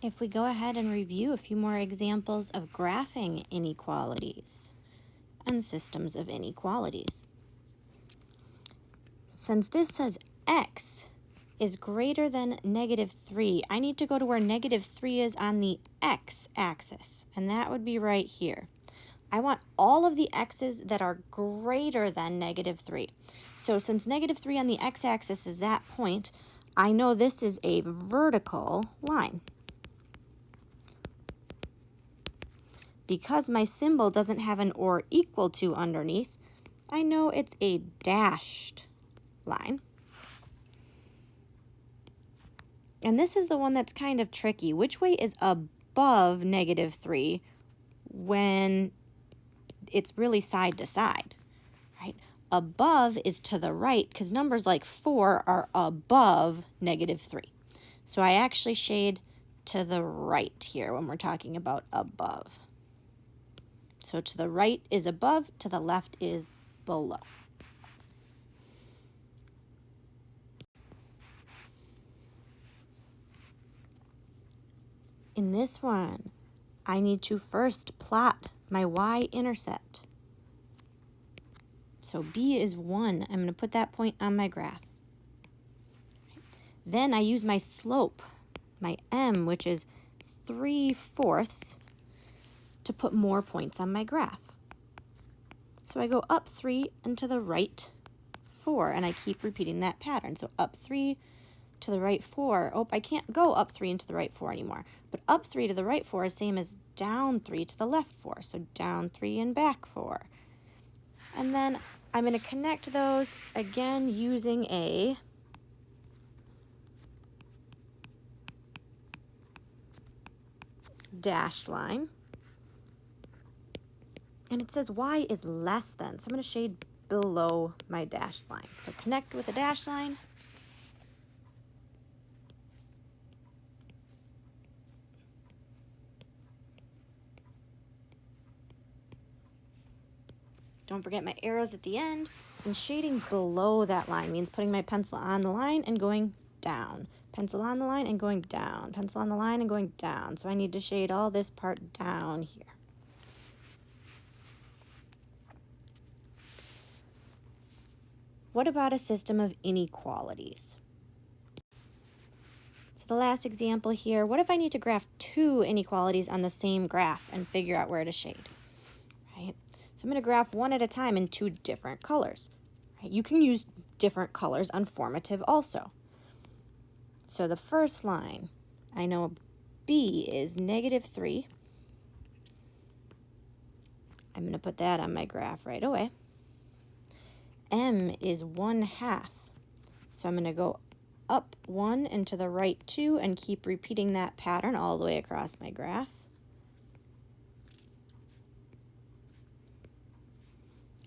If we go ahead and review a few more examples of graphing inequalities and systems of inequalities. Since this says x is greater than -3, I need to go to where -3 is on the x-axis, and that would be right here. I want all of the x's that are greater than -3. So since -3 on the x-axis is that point, I know this is a vertical line. Because my symbol doesn't have an or equal to underneath, I know it's a dashed line. And this is the one that's kind of tricky. Which way is above -3 when it's really side to side, right? Above is to the right because numbers like 4 are above -3. So I actually shade to the right here when we're talking about above. So to the right is above, to the left is below. In this one, I need to first plot my y-intercept. So B is 1. I'm going to put that point on my graph. Then I use my slope, my m, which is 3/4, to put more points on my graph. So I go up 3 and to the right 4, and I keep repeating that pattern. So up 3 to the right 4. Oh, I can't go up 3 and to the right 4 anymore. But up 3 to the right 4 is same as down 3 to the left 4. So down 3 and back 4. And then I'm going to connect those again using a dashed line. And it says y is less than, so I'm going to shade below my dashed line. So connect with a dashed line. Don't forget my arrows at the end. And shading below that line means putting my pencil on the line and going down. Pencil on the line and going down. Pencil on the line and going down. So I need to shade all this part down here. What about a system of inequalities? So the last example here, what if I need to graph two inequalities on the same graph and figure out where to shade, right? So I'm going to graph one at a time in two different colors. Right? You can use different colors on formative also. So the first line, I know B is -3. I'm going to put that on my graph right away. M is 1/2. So I'm going to go up 1 and to the right 2 and keep repeating that pattern all the way across my graph.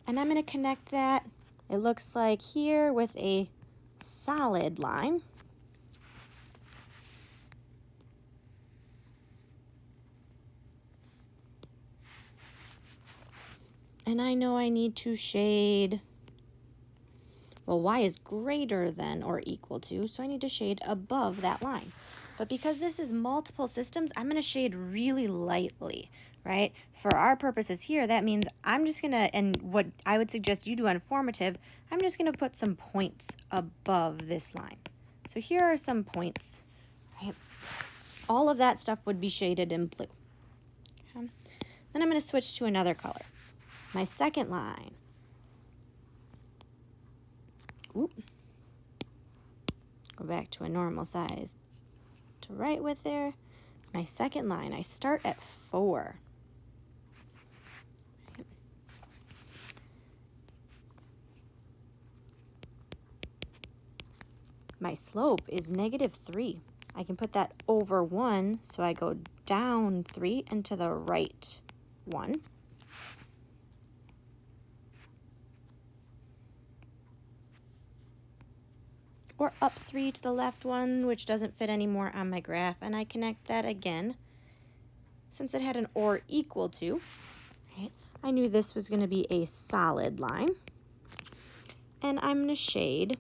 And I'm going to connect that, it looks like here, with a solid line. And I know I need to shade, well, y is greater than or equal to, so I need to shade above that line. But because this is multiple systems, I'm going to shade really lightly, right? For our purposes here, that means I'm just going to, and what I would suggest you do on formative, I'm just going to put some points above this line. So here are some points, right? All of that stuff would be shaded in blue. Okay. Then I'm going to switch to another color. My second line. Oop. Go back to a normal size to write with there. My second line, I start at 4. My slope is -3. I can put that over 1, so I go down 3 and to the right 1. Or up 3 to the left 1, which doesn't fit anymore on my graph, and I connect that again. Since it had an or equal to, right, I knew this was going to be a solid line. And I'm going to shade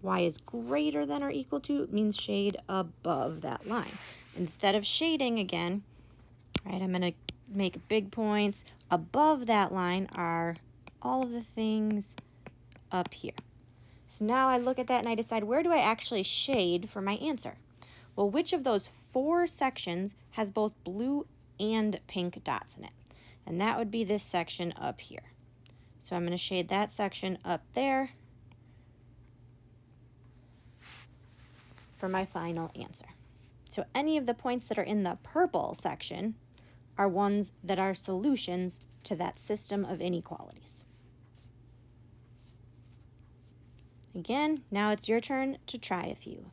y is greater than or equal to, it means shade above that line. Instead of shading again, right, I'm going to make big points. Above that line are all of the things up here. So now I look at that and I decide, where do I actually shade for my answer? Well, which of those 4 sections has both blue and pink dots in it? And that would be this section up here. So I'm going to shade that section up there for my final answer. So any of the points that are in the purple section are ones that are solutions to that system of inequalities. Again, now it's your turn to try a few.